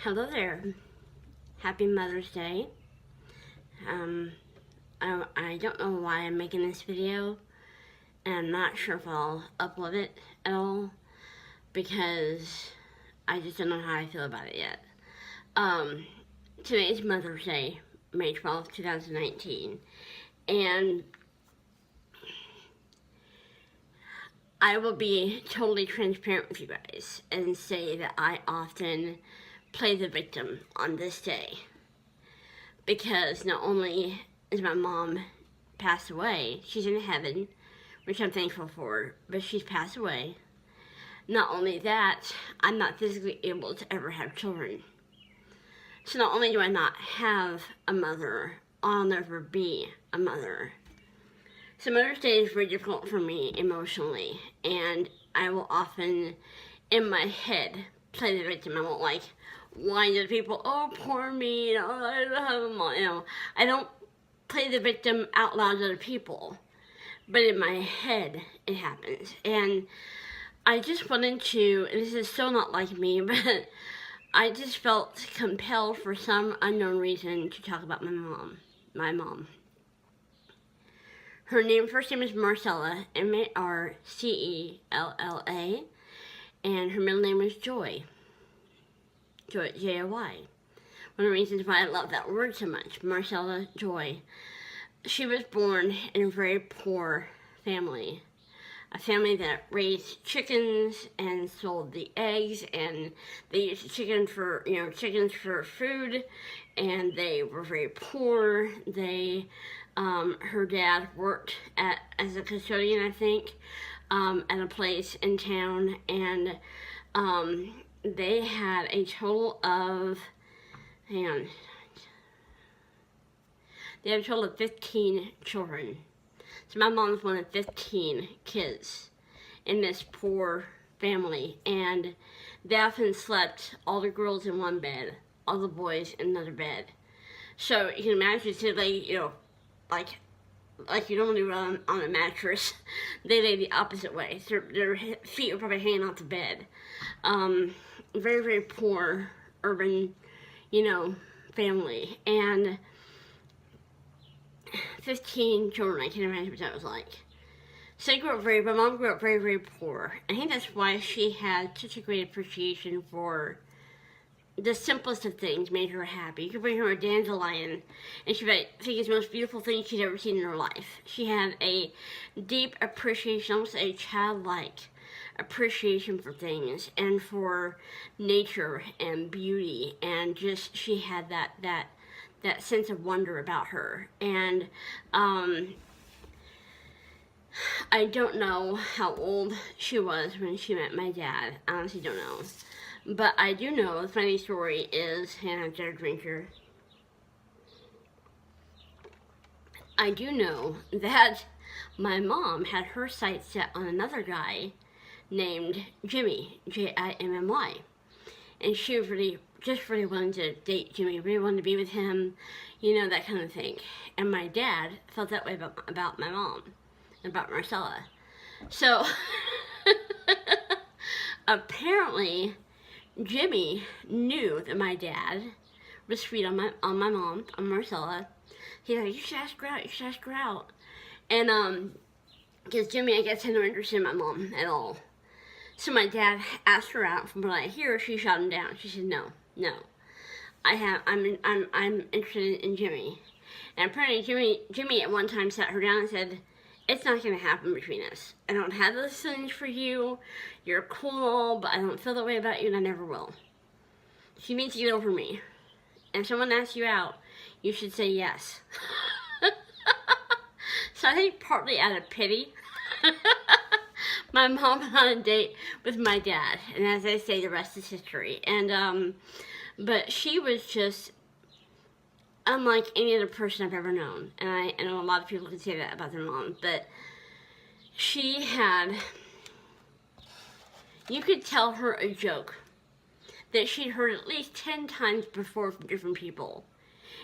Hello there. Happy Mother's Day. I don't know why I'm making this video, and I'm not sure if I'll upload it at all, because I just don't know how I feel about it yet. Today's Mother's Day, May 12th, 2019, and I will be totally transparent with you guys and say that I often play the victim on this day, because not only is my mom passed away, she's in heaven, which I'm thankful for, but she's passed away. Not only that, I'm not physically able to ever have children. So not only do I not have a mother, I'll never be a mother. So Mother's Day is very difficult for me emotionally, and I will often, in my head, play the victim. I won't whine to people, oh, poor me, I don't have a mom, I don't play the victim out loud to other people, but in my head, it happens. And I just wanted to, and this is so not like me, but I just felt compelled for some unknown reason to talk about my mom. Her first name is Marcella, M-A-R-C-E-L-L-A, and her middle name is Joy. Joy, J-O-Y. One of the reasons why I love that word so much, Marcella Joy. She was born in a very poor family. A family that raised chickens and sold the eggs, and they used the chickens for food, and they were very poor. Her dad worked as a custodian, I think, at a place in town, and they had a total of, they had a total of 15 children. So my mom was one of 15 kids in this poor family, and they often slept all the girls in one bed, all the boys in another bed. So you can imagine, so like you normally run on a mattress, they lay the opposite way. So their feet were probably hanging off the bed. Very, very poor urban, family, and 15 children. I can't imagine what that was like. So my mom grew up very, very poor. I think that's why she had such a great appreciation for the simplest of things. Made her happy. You could bring her a dandelion, and she would think it's the most beautiful thing she'd ever seen in her life. She had a deep appreciation, almost a childlike appreciation for things and for nature and beauty, and just she had that sense of wonder about her. And I don't know how old she was when she met my dad. I honestly don't know. But I do know, the funny story is, and I'm a drinker, I do know that my mom had her sights set on another guy named Jimmy, J-I-M-M-Y. And she really wanted to date Jimmy, really wanted to be with him, that kind of thing. And my dad felt that way about my mom, about Marcella. So, apparently, Jimmy knew that my dad was sweet on my mom, on Marcella. He's like, you should ask her out. And, because Jimmy, I guess, had no interest in my mom at all. So my dad asked her out. From what I hear, she shot him down. She said, no. I'm interested in Jimmy. And apparently Jimmy at one time sat her down and said, it's not going to happen between us. I don't have those feelings for you. You're cool, but I don't feel that way about you, and I never will. She needs to get over me. And if someone asks you out, you should say yes. So I think partly out of pity, my mom went on a date with my dad, and as I say, the rest is history. And but she was just unlike any other person I've ever known. And I know a lot of people can say that about their mom, but she had, you could tell her a joke that she'd heard at least 10 times before from different people.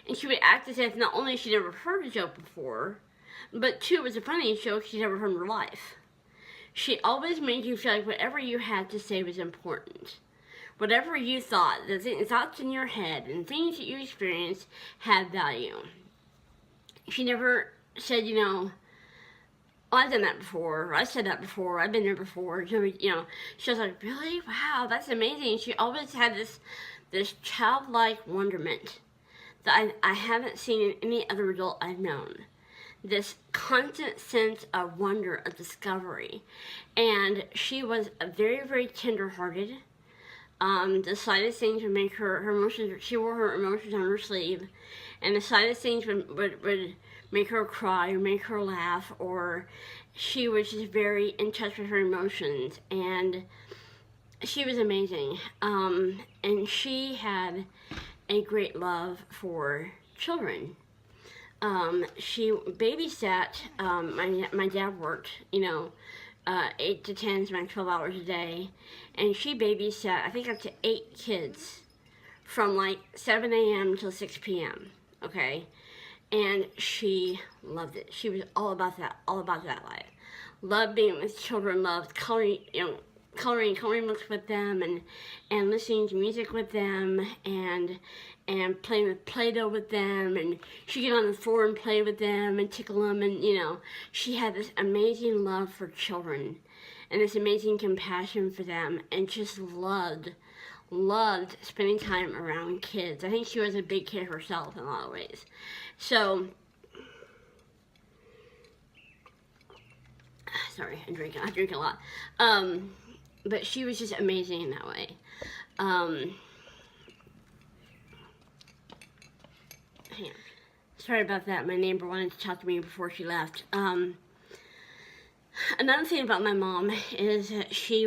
And she would act as if not only she'd never heard a joke before, but two, it was the funniest joke she'd ever heard in her life. She always made you feel like whatever you had to say was important. whatever you thought, the thoughts in your head and things that you experienced had value. She never said, oh, I've done that before, or I said that before, I've been there before, she was like, really? Wow, that's amazing. She always had this childlike wonderment that I haven't seen in any other adult I've known. This constant sense of wonder, of discovery. And she was very, very tender-hearted. The slightest things would make her emotions, she wore her emotions on her sleeve, and the slightest things would make her cry or make her laugh, or she was just very in touch with her emotions, and she was amazing. And she had a great love for children. She babysat, my dad worked, 8 to 10, sometimes 12 hours a day, and she babysat, I think, up to 8 kids from like 7 a.m. till 6 p.m., okay? And she loved it. She was all about that life. Loved being with children, loved coloring, coloring books with them, and listening to music with them, and playing with Play-Doh with them, and she'd get on the floor and play with them and tickle them, and she had this amazing love for children and this amazing compassion for them, and just loved spending time around kids. I think she was a big kid herself in a lot of ways. So, sorry, I drink a lot. But she was just amazing in that way. Hang on. Sorry about that. My neighbor wanted to talk to me before she left. Another thing about my mom is that she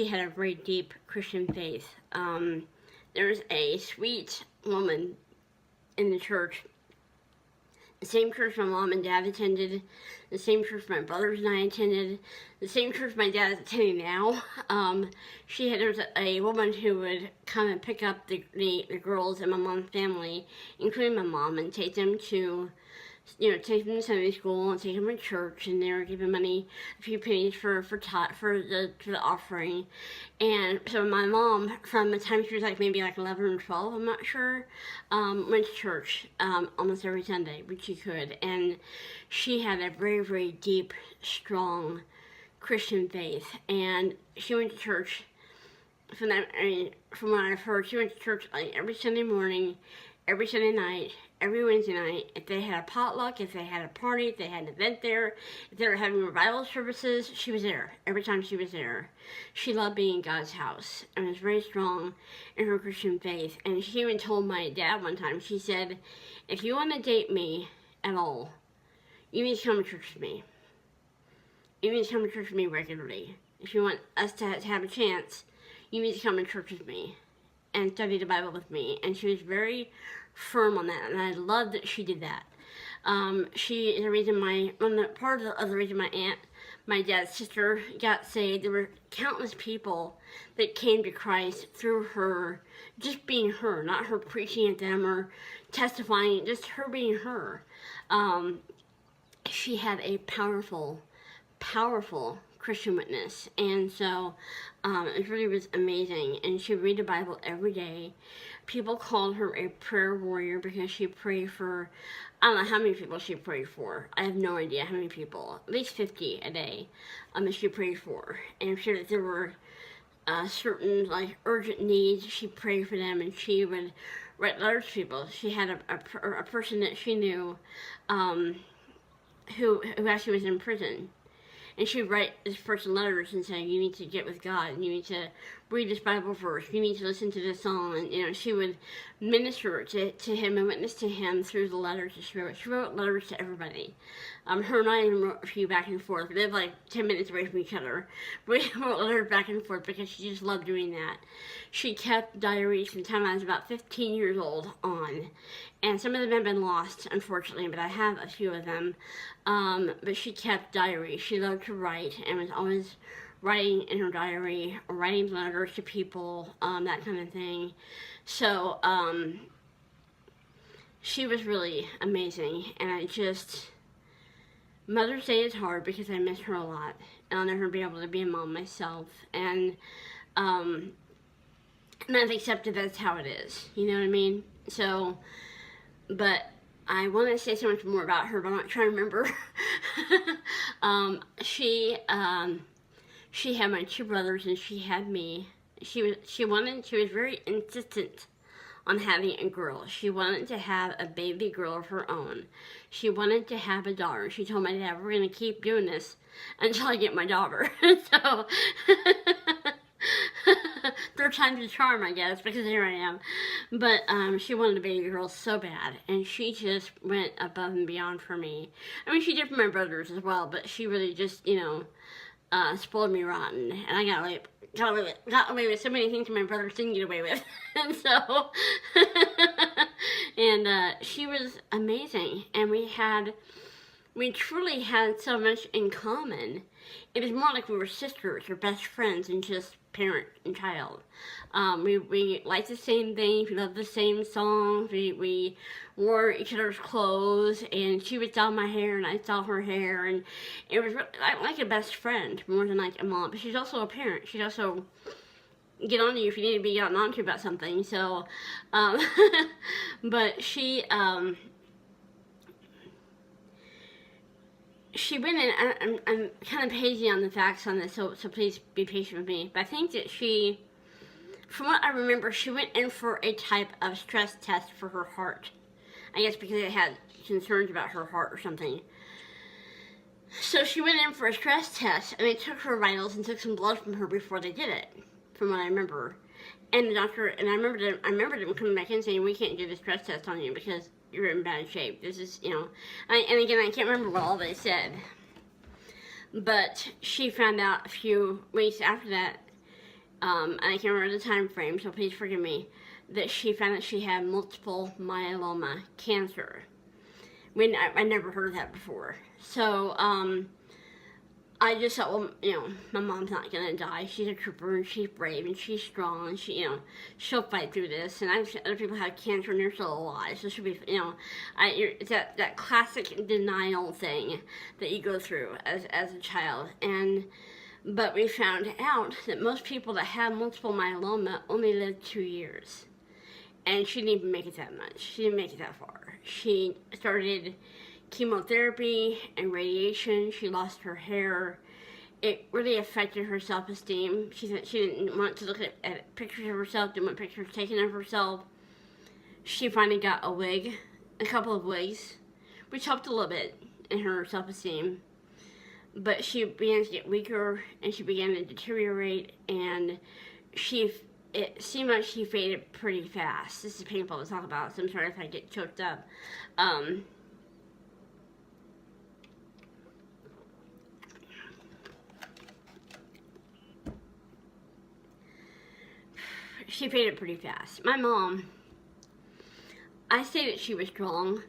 had a very deep Christian faith. There's a sweet woman in the church, the same church my mom and dad attended, the same church my brothers and I attended, the same church my dad is attending now. There was a woman who would come and pick up the girls in my mom's family, including my mom, and take them to Sunday school and take them to church, and they were giving money, a few pennies for the offering. And so my mom, from the time she was maybe 11 or 12, I'm not sure, went to church almost every Sunday when she could, and she had a very, very deep, strong Christian faith, and she went to church. From what I've heard, she went to church every Sunday morning, every Sunday night, every Wednesday night. If they had a potluck, if they had a party, if they had an event there, if they were having revival services, she was there. Every time she was there. She loved being in God's house and was very strong in her Christian faith. And she even told my dad one time, she said, if you want to date me at all, you need to come to church with me. You need to come to church with me regularly. If you want us to have a chance, you need to come to church with me and study the Bible with me. And she was very firm on that, and I love that she did that. She is the reason part of the reason my dad's sister got saved. There were countless people that came to Christ through her, just being her, not her preaching at them or testifying, just her being her. She had a powerful Christian witness, and so it really was amazing. And she would read the Bible every day. People called her a prayer warrior because she prayed for, I don't know how many people she prayed for. I have no idea how many people. At least 50 a day that she prayed for. And I'm sure that there were certain urgent needs. She prayed for them, and she would write letters to people. She had a person that she knew who actually was in prison. And she would write this person letters and say, you need to get with God, and you need to read this Bible verse, you need to listen to this song, and she would minister to him and witness to him through the letters that she wrote. She wrote letters to everybody. Her and I even wrote a few back and forth. We lived 10 minutes away from each other. We wrote letters back and forth because she just loved doing that. She kept diaries from the time I was about 15 years old on. And some of them have been lost, unfortunately, but I have a few of them. But she kept diaries. She loved to write and was always writing in her diary, or writing letters to people, that kind of thing. So, she was really amazing, and Mother's Day is hard because I miss her a lot, and I'll never be able to be a mom myself, and and I've accepted that's how it is. You know what I mean? So, but I want to say so much more about her, but I'm not trying to remember. um, she she had my two brothers, and she had me. She was very insistent on having a girl. She wanted to have a baby girl of her own. She wanted to have a daughter. She told my dad, we're going to keep doing this until I get my daughter. So, third time's the charm, I guess, because here I am. But she wanted a baby girl so bad, and she just went above and beyond for me. I mean, she did for my brothers as well, but she really just, spoiled me rotten, and I got away with so many things my brothers didn't get away with. And so, and she was amazing, and we truly had so much in common. It was more like we were sisters or best friends than just parent and child. We liked the same things, we loved the same songs, we wore each other's clothes, and she would style my hair and I style her hair, and it was really, like a best friend more than like a mom. But she's also a parent. She'd also get on to you if you need to be gotten on to about something. So, but she went in, I'm kind of hazy on the facts on this, so please be patient with me. But I think that she, from what I remember, she went in for a type of stress test for her heart. I guess because it had concerns about her heart or something. So she went in for a stress test, and they took her vitals and took some blood from her before they did it, from what I remember. And the doctor, and I remember them coming back in saying, we can't do the stress test on you because you're in bad shape. This is, and again, I can't remember what all they said. But she found out a few weeks after that, and I can't remember the time frame, so please forgive me, that she found that she had multiple myeloma cancer. I never heard of that before. So, I just thought, well, my mom's not gonna die. She's a trooper, and she's brave, and she's strong, and she'll fight through this. And I've seen other people have cancer and they're still alive, so she'll be, it's that classic denial thing that you go through as a child. But we found out that most people that have multiple myeloma only live 2 years. And she didn't even make it that much. She didn't make it that far. She started chemotherapy and radiation. She lost her hair. It really affected her self-esteem. She said she didn't want to look at pictures of herself, didn't want pictures taken of herself. She finally got a couple of wigs, which helped a little bit in her self-esteem. But she began to get weaker, and she began to deteriorate, and it seemed like she faded pretty fast. This is painful to talk about, so I'm sorry if I get choked up. She faded pretty fast. My mom, I say that she was strong.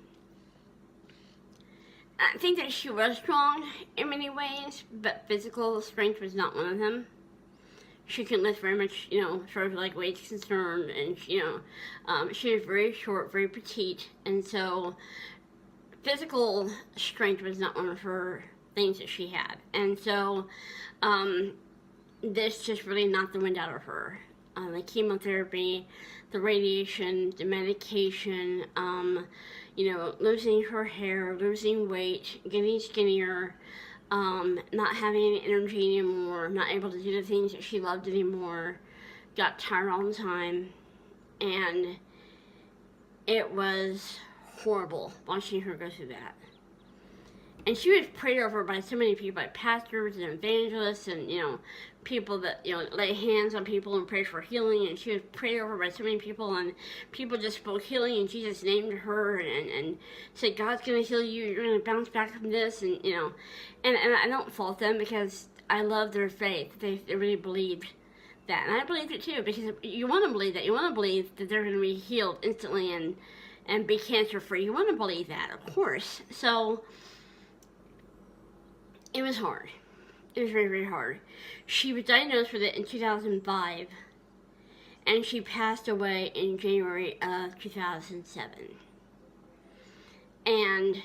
I think that she was strong in many ways, but physical strength was not one of them. She couldn't lift very much, as far as like weight's concerned, and she was very short, very petite, and so physical strength was not one of her things that she had. And so this just really knocked the wind out of her. The chemotherapy, the radiation, the medication, losing her hair, losing weight, getting skinnier, not having any energy anymore, not able to do the things that she loved anymore, got tired all the time, and it was horrible watching her go through that. And she was prayed over by so many people, like pastors and evangelists and, people that, lay hands on people and pray for healing. And she was prayed over by so many people, and people just spoke healing in Jesus' name to her and said, God's going to heal you, you're going to bounce back from this, and I don't fault them because I love their faith. They really believed that. And I believed it too, because you want to believe that. You want to believe that they're going to be healed instantly and be cancer-free. You want to believe that, of course. So it was hard. It was very, very hard. She was diagnosed with it in 2005, and she passed away in January of 2007. And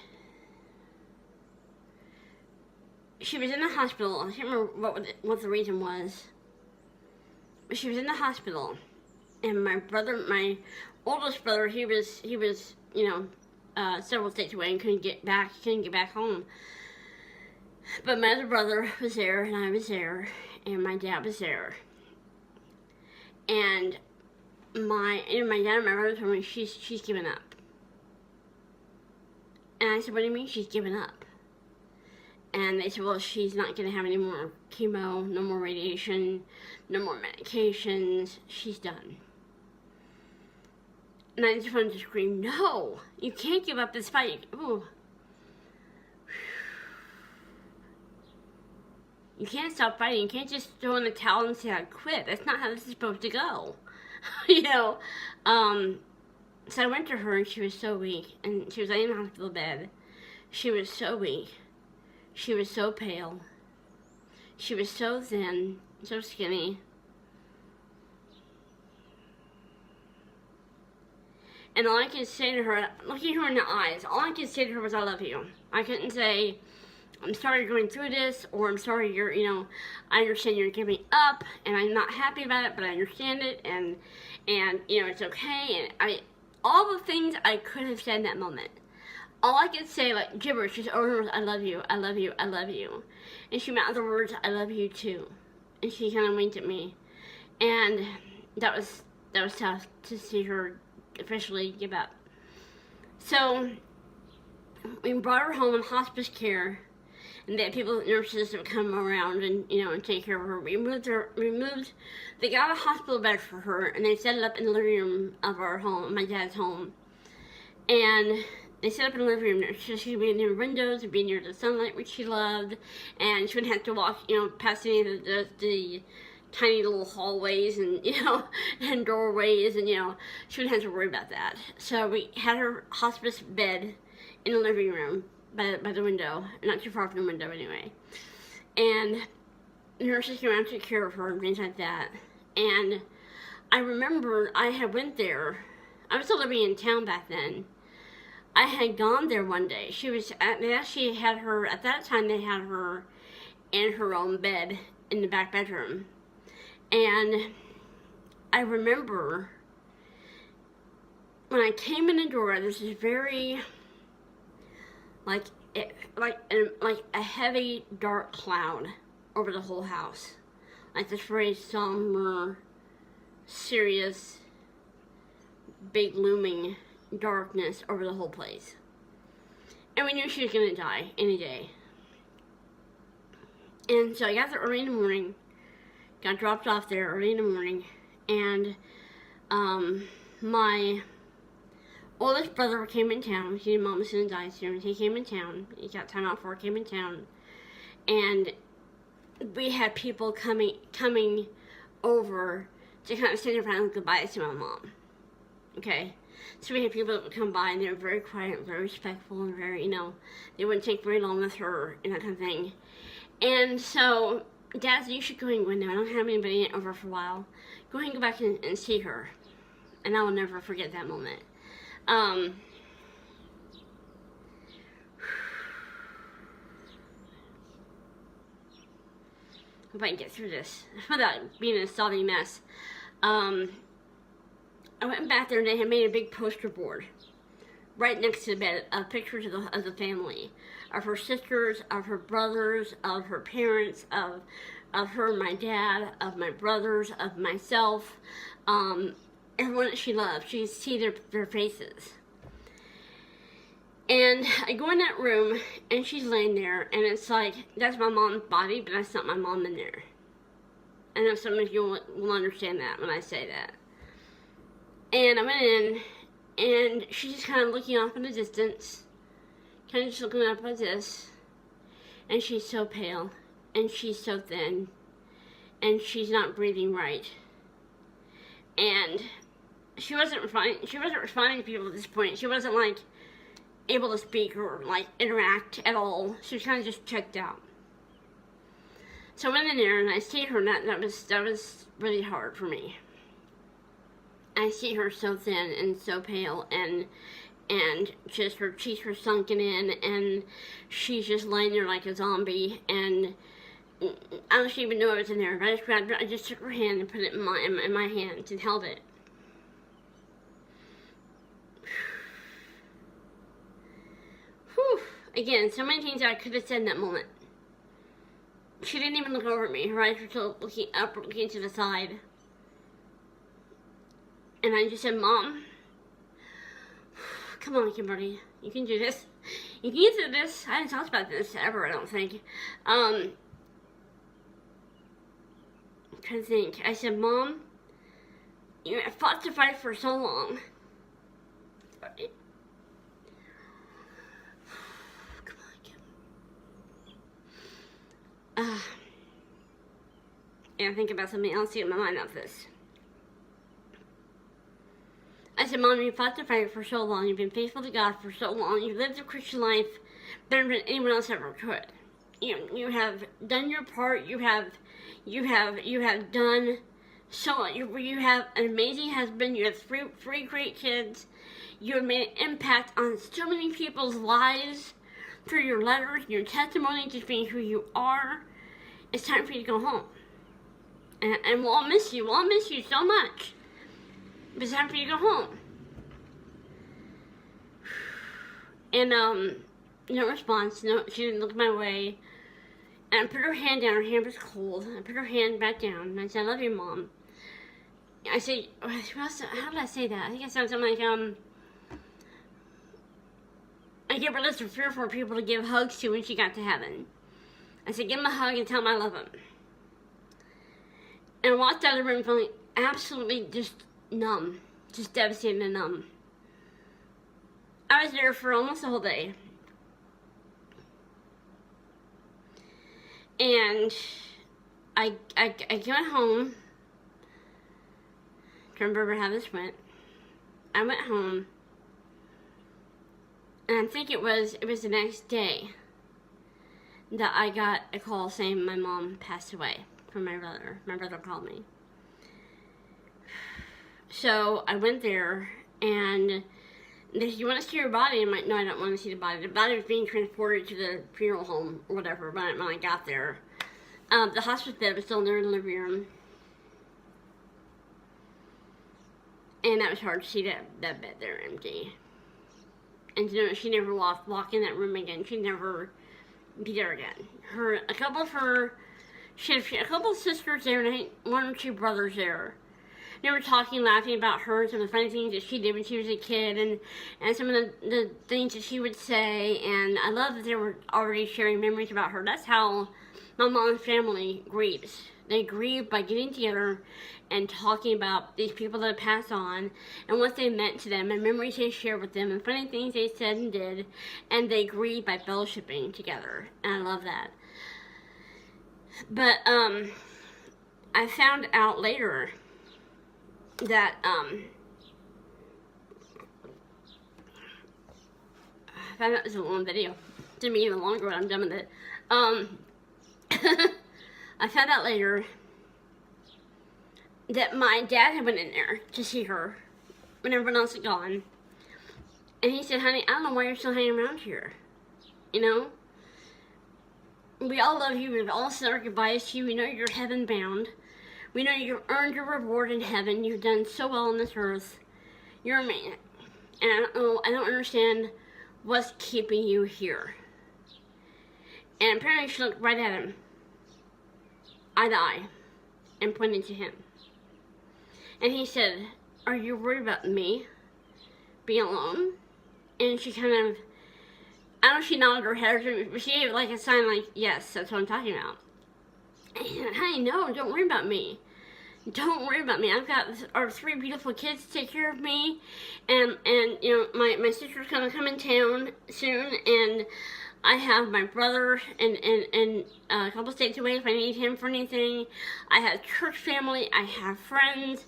she was in the hospital. I can't remember what the reason was. But she was in the hospital, And my brother, my oldest brother, he was, several states away and couldn't get back home. But my other brother was there, and I was there, and my dad was there. And my dad and my brother told me she's given up. And I said, what do you mean she's given up? And they said, well, she's not going to have any more chemo, no more radiation, no more medications. She's done. And I just wanted to scream, no, you can't give up this fight. Ooh. You can't stop fighting. You can't just throw in the towel and say I quit. That's not how this is supposed to go. So I went to her, and she was so weak, and she was laying in the hospital bed. She was so weak. She was so pale. She was so thin, so skinny. And all I could say to her, looking her in the eyes, all I could say to her was, I love you. I couldn't say, I'm sorry you're going through this, or I'm sorry I understand you're giving up, and I'm not happy about it, but I understand it, and it's okay, and all the things I could have said in that moment. All I could say, like gibberish, just over was, I love you, I love you, I love you. And she mouthed the words, I love you too. And she kind of winked at me. And that was tough to see her officially give up. So we brought her home in hospice care, and they had nurses that would come around and take care of her. They got a hospital bed for her, and they set it up in the living room of our home, my dad's home. And they set up in the living room. She would be near windows, be near the sunlight, which she loved, and she wouldn't have to walk, past any of the tiny little hallways and, and doorways, and, she wouldn't have to worry about that. So we had her hospice bed in the living room by the window, not too far from the window anyway. And nurses came around to take care of her and things like that. And I remember I had went there. I was still living in town back then. I had gone there one day. They actually had her, at that time they had her in her own bed in the back bedroom. And I remember when I came in the door, there's this very, like a heavy dark cloud over the whole house. Like this very somber, serious, big looming darkness over the whole place. And we knew she was going to die any day. And so I got there early in the morning, got dropped off there early in the morning, and my oldest brother came in town. He and Mom was going to die soon. He came in town. He got time out for it, came in town. And we had people coming over to kind of say their final goodbyes to my mom. Okay? So we had people that would come by, and they were very quiet, very respectful, and very, they wouldn't take very long with her, and that kind of thing. And so Dad said, you should go ahead and go in there. I don't have anybody over for a while. Go ahead and go back and see her. And I will never forget that moment. Hope I can get through this without being a sobbing mess. I went back there, and they had made a big poster board right next to the bed of pictures of the family, of her sisters, of her brothers, of her parents, of her, my dad, of my brothers, of myself, everyone that she loved. She could see their faces. And I go in that room, and she's laying there, and it's like, that's my mom's body, but that's not my mom in there. I know some of you will understand that when I say that. And I went in, and she's just kind of looking off in the distance, kind of just looking up like this, and she's so pale, and she's so thin, and she's not breathing right. And she wasn't responding to people at this point. She wasn't, like, able to speak or, like, interact at all. She was kind of just checked out. So I went in there, and I see her, and that was really hard for me. I see her so thin and so pale, and just her cheeks are sunken in, and she's just laying there like a zombie, and I don't even know I was in there, but I just took her hand and put it in my hand and held it. again, so many things that I could have said in that moment. She didn't even look over at me. Her eyes were still looking up, looking to the side. And I just said, Mom, come on, Kimberly. You can do this. You can do this. I haven't talked about this ever, I don't think. I'm trying to think. I said, Mom, you have fought the fight for so long. Come on, Kim. And I think about something else to get my mind off this. I said, Mom, you fought the fight for so long. You've been faithful to God for so long. You've lived a Christian life better than anyone else ever could. You have done your part. You have done so. You have an amazing husband. You have three great kids. You have made an impact on so many people's lives through your letters, your testimony, just being who you are. It's time for you to go home. And we'll all miss you. We'll all miss you so much. But it's time for you to go home. And, no response. No, she didn't look my way. And I put her hand down. Her hand was cold. I put her hand back down. And I said, I love you, Mom. I said, how did I say that? I think I said something like, I gave her a list of 3 or 4 people to give hugs to when she got to heaven. I said, give them a hug and tell them I love them. And I walked out of the room feeling absolutely just numb. Just devastated and numb. I was there for almost the whole day. And I went home. I can't remember how this went. I went home. And I think it was the next day that I got a call saying my mom passed away from my brother. My brother called me. So I went there, and they said, you want to see your body? I'm like, no, I don't want to see the body. The body was being transported to the funeral home or whatever when I got there. The hospice bed was still there in the living room. And that was hard to see that bed there empty. And you know, she never walk in that room again. She'd never be there again. A couple of sisters there, and I think 1 or 2 brothers there. They were talking, laughing about her, some of the funny things that she did when she was a kid, and some of the things that she would say, and I love that they were already sharing memories about her. That's how my mom's family grieves. They grieve by getting together and talking about these people that have passed on, and what they meant to them, and memories they shared with them, and funny things they said and did, and they grieve by fellowshipping together, and I love that. But, I found out later that, I found out it was a long video. It didn't be even longer when I'm done with it. I found out later that my dad had went in there to see her when everyone else had gone. And he said, honey, I don't know why you're still hanging around here. You know? We all love you. We've all said our goodbyes to you. We know you're heaven bound. We know you've earned your reward in heaven. You've done so well on this earth. You're amazing. And I don't understand what's keeping you here. And apparently she looked right at him, eye to eye, and pointed to him. And he said, are you worried about me being alone? And she kind of, I don't know if she nodded her head, but she gave like a sign like, yes, that's what I'm talking about. And he said, honey, no, don't worry about me. Don't worry about me. I've got our 3 beautiful kids to take care of me. And you know, my sister's gonna come in town soon, and I have my brother and a couple states away if I need him for anything. I have church family. I have friends.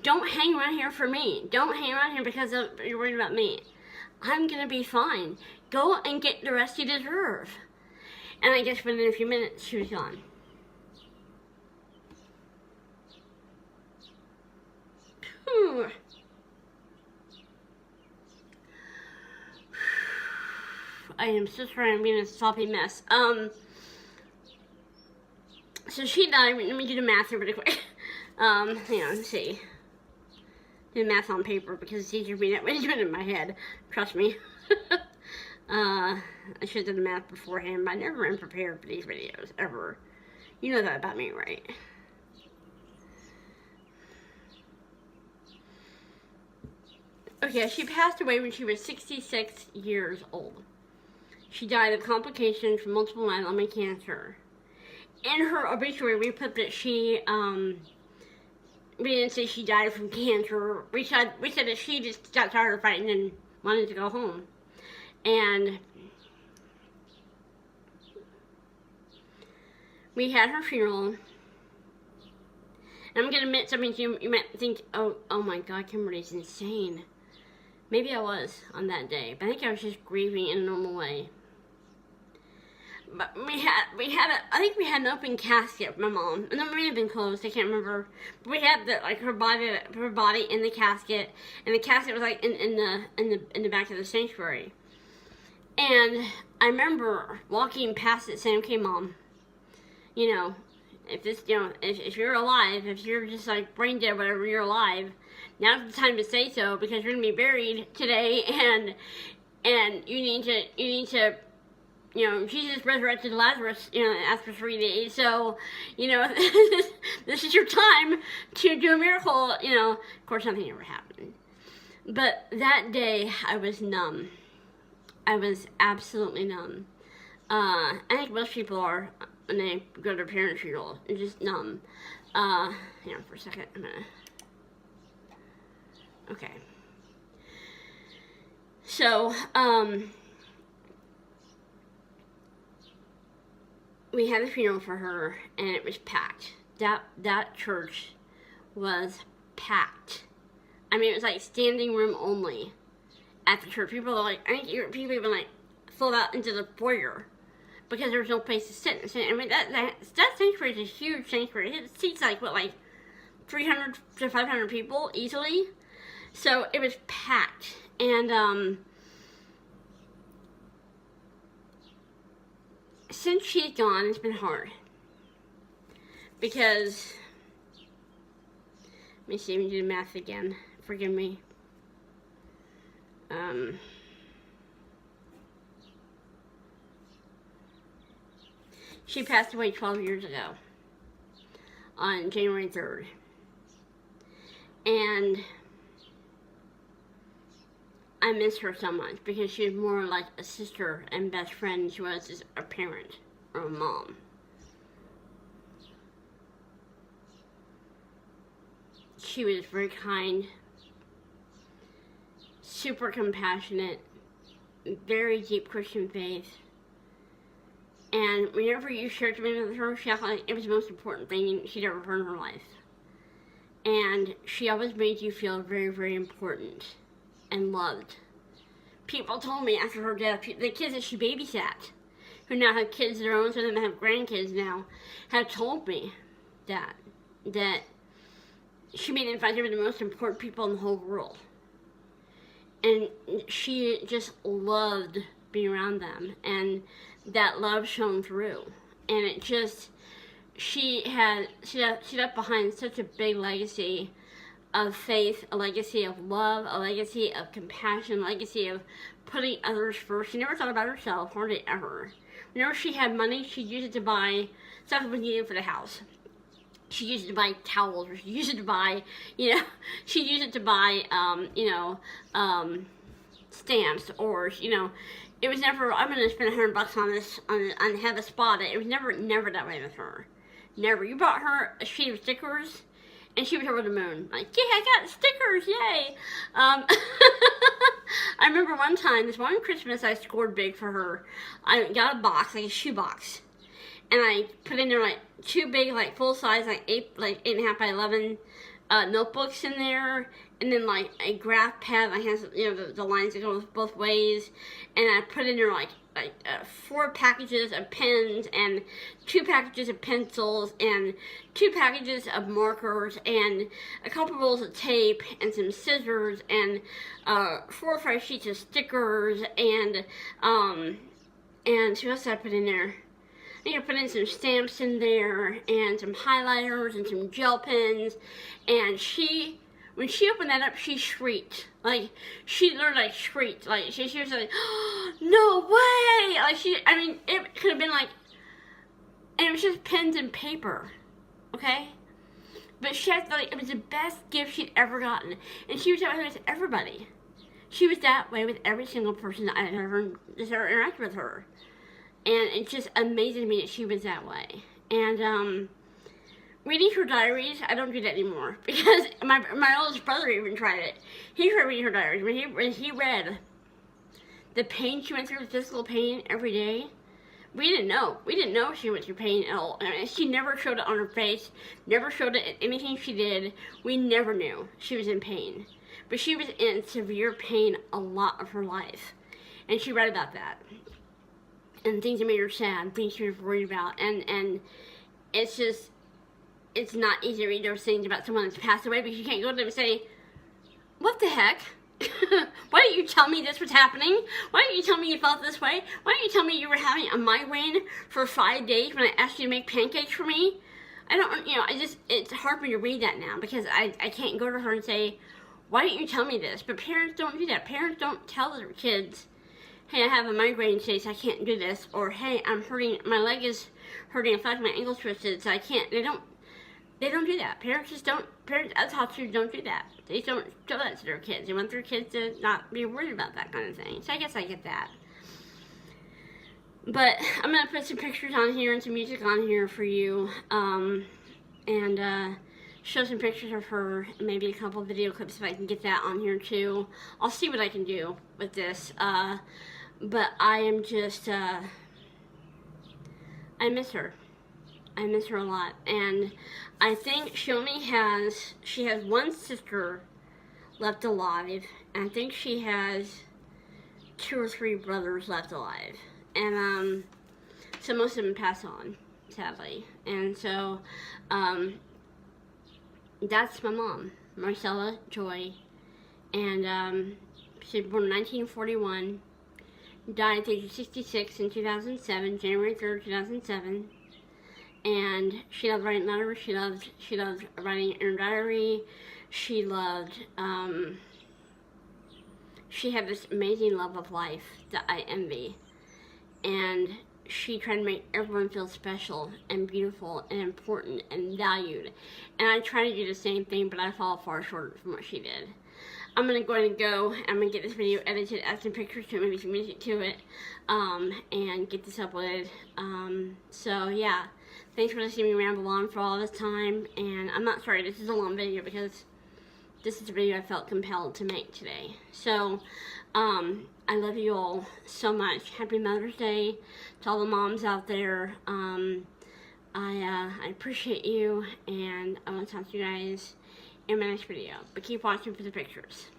Don't hang around here for me. Don't hang around here because you're worried about me. I'm gonna be fine. Go and get the rest you deserve. And I guess within a few minutes, she was gone. Whew. I am so sorry I'm being a sloppy mess. So she died. Let me do the math here really quick. Hang on, let's see. Do the math on paper because it's easier for me that way than in my head. Trust me. I should have done the math beforehand, but I never am prepared for these videos, ever. You know that about me, right? Okay, she passed away when she was 66 years old. She died of complications from multiple myeloma cancer. In her obituary, we put that she, we didn't say she died from cancer. We said that she just got tired of fighting and wanted to go home. And we had her funeral. And I'm going to admit something to you. You might think, oh my God, Kimberly's insane. Maybe I was on that day, but I think I was just grieving in a normal way. But I think we had an open casket with my mom, and it may have been closed. I can't remember. But we had her body in the casket, and the casket was like in the back of the sanctuary. And I remember walking past it, saying, "Okay, Mom, you know, if you're alive, if you're just like brain dead, whatever, you're alive. Now's the time to say so, because you're gonna be buried today, and you need to." Jesus resurrected Lazarus, after 3 days. So, this is your time to do a miracle. Of course, nothing ever happened. But that day, I was numb. I was absolutely numb. I think most people are when they go to their parents' funeral. They're just numb. Hang on for a second. I'm gonna... Okay. So, we had a funeral for her, and it was packed. That church was packed. I mean, it was like standing room only at the church. People were like, I think people even like filled out into the foyer because there was no place to sit. I mean, that sanctuary is a huge sanctuary. It seats like 300 to 500 people easily. So it was packed, and since she's gone, it's been hard. Because, let me see, let me do the math again. Forgive me. She passed away 12 years ago on January 3rd. And I miss her so much because she was more like a sister and best friend than she was as a parent or a mom. She was very kind, super compassionate, very deep Christian faith. And whenever you shared something with her, she felt like it was the most important thing she'd ever heard in her life. And she always made you feel very, very important and loved. People told me after her death, the kids that she babysat, who now have kids of their own, so they have grandkids now, have told me that she made them feel like they were the most important people in the whole world. And she just loved being around them, and that love shone through. And it just, she left behind such a big legacy of faith, a legacy of love, a legacy of compassion, a legacy of putting others first. She never thought about herself, hardly ever. Whenever she had money, she'd use it to buy stuff that was needed for the house. She used it to buy towels, or she used it to buy, she'd use it to buy, stamps, or, it was never, I'm going to spend $100 on this, on have a spa day. It was never that way with her. Never. You bought her a sheet of stickers, and she was over the moon. Like, yeah, I got stickers, yay! I remember one time, this one Christmas, I scored big for her. I got a box, like a shoe box, and I put in there like 2 big, like full size, like 8.5 by 11 notebooks in there, and then like a graph pad that has the lines that go both ways, and I put in there like 4 packages of pens, and 2 packages of pencils, and 2 packages of markers, and a couple rolls of tape, and some scissors, and 4 or 5 sheets of stickers, and what else did I put in there? I think I put in some stamps in there, and some highlighters, and some gel pens, and she when she opened that up, she shrieked. Like, she literally, like, shrieked. Like, she was like, oh, no way! Like, I mean, it could have been like, and it was just pens and paper, okay? But she had, like, it was the best gift she'd ever gotten. And she was that way with everybody. She was that way with every single person that I ever interacted with her. And it's just amazing to me that she was that way. And, reading her diaries, I don't do that anymore. Because my oldest brother even tried it. He tried reading her diaries. When he read the pain she went through, the physical pain every day, we didn't know. We didn't know she went through pain at all. I mean, she never showed it on her face, never showed it in anything she did. We never knew she was in pain. But she was in severe pain a lot of her life. And she read about that. And things that made her sad, things she was worried about. And it's just, it's not easy to read those things about someone that's passed away because you can't go to them and say, what the heck? Why didn't you tell me this was happening? Why didn't you tell me you felt this way? Why didn't you tell me you were having a migraine for 5 days when I asked you to make pancakes for me? I don't, it's hard for me to read that now because I can't go to her and say, why didn't you tell me this? But parents don't do that. Parents don't tell their kids, hey, I have a migraine today, so I can't do this. Or, hey, I'm hurting, my leg is hurting, I feel like my ankle's twisted, so I can't. They don't do that. Parents just don't, parents as to don't do that. They don't show that to their kids. They want their kids to not be worried about that kind of thing. So I guess I get that. But I'm going to put some pictures on here and some music on here for you. And show some pictures of her, and maybe a couple of video clips if I can get that on here too. I'll see what I can do with this. But I am just, I miss her. I miss her a lot. And I think she has one sister left alive. And I think she has 2 or 3 brothers left alive. And, so most of them passed on, sadly. And so, that's my mom, Marcella Joy. And, she was born in 1941. Died at the age of 66 in 2007, January 3rd, 2007. And she loved writing letters, she loved writing in her diary, she had this amazing love of life that I envy. And she tried to make everyone feel special and beautiful and important and valued. And I try to do the same thing, but I fall far short from what she did. I'm going to go, I'm going to get this video edited, add some pictures to it, maybe some music to it, and get this uploaded. So yeah, thanks for listening to me ramble on for all this time, and I'm not sorry, this is a long video because this is a video I felt compelled to make today. So, I love you all so much. Happy Mother's Day to all the moms out there. I appreciate you, and I want to talk to you guys in my next video. But keep watching for the pictures.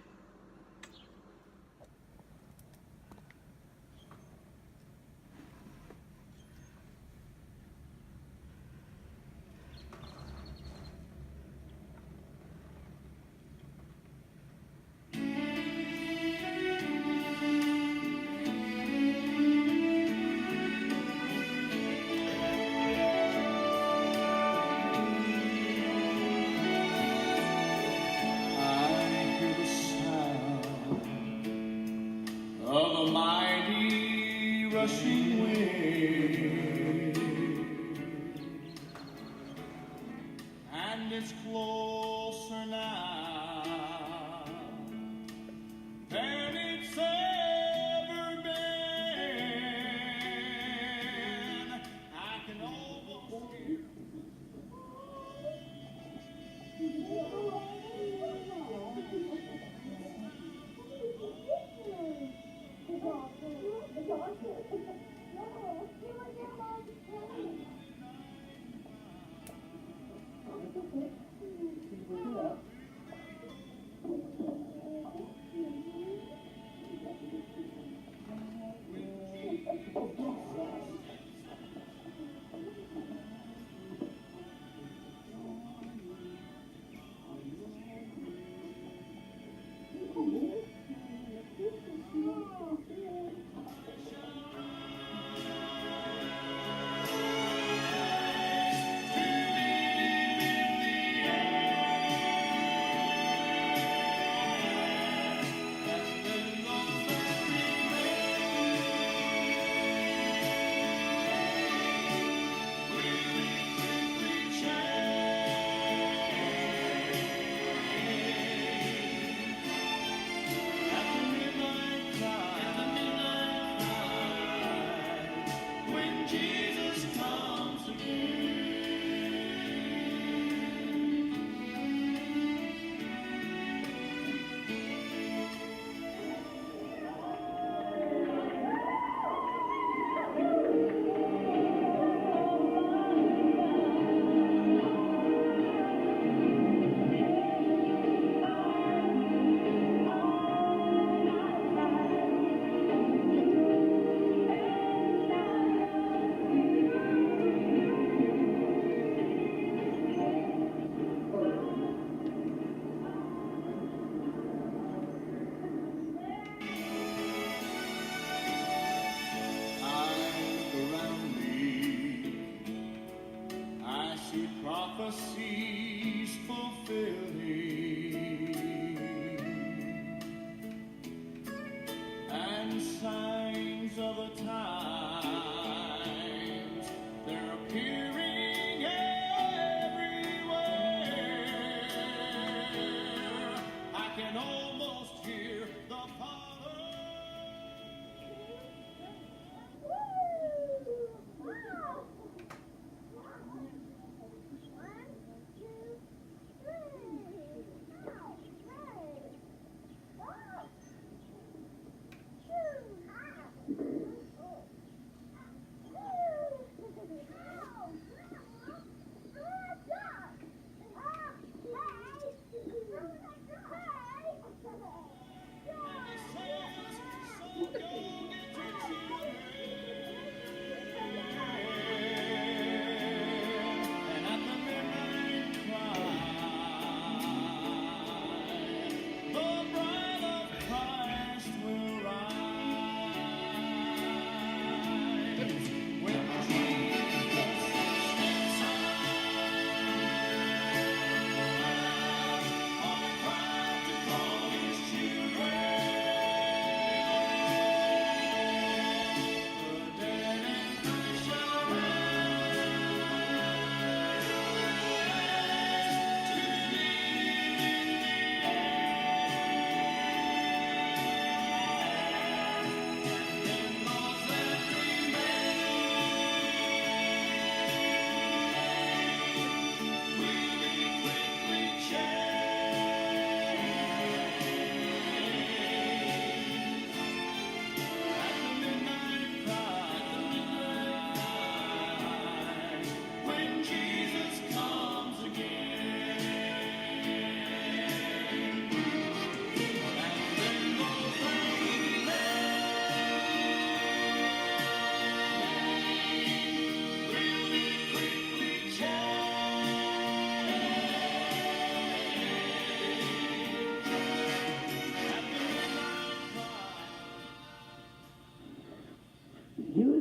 Of a mighty rushing wind, and it's closer now than it's ever been. I can almost hear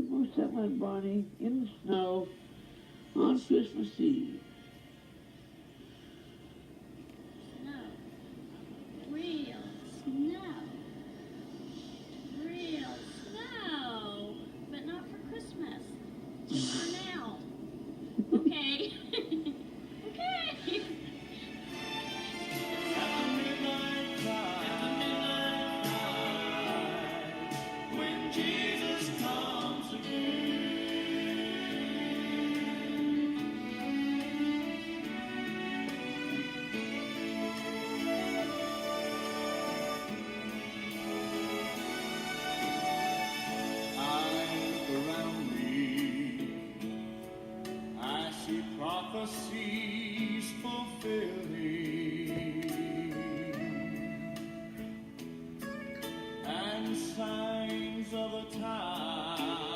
we set my body in the snow on Christmas Eve. Snow. Real snow. Real snow. But not for Christmas. Just for now. Okay. Okay. At the midnight cry, when Jesus comes again. I look around me, I see prophecies fulfilling, and signs of a time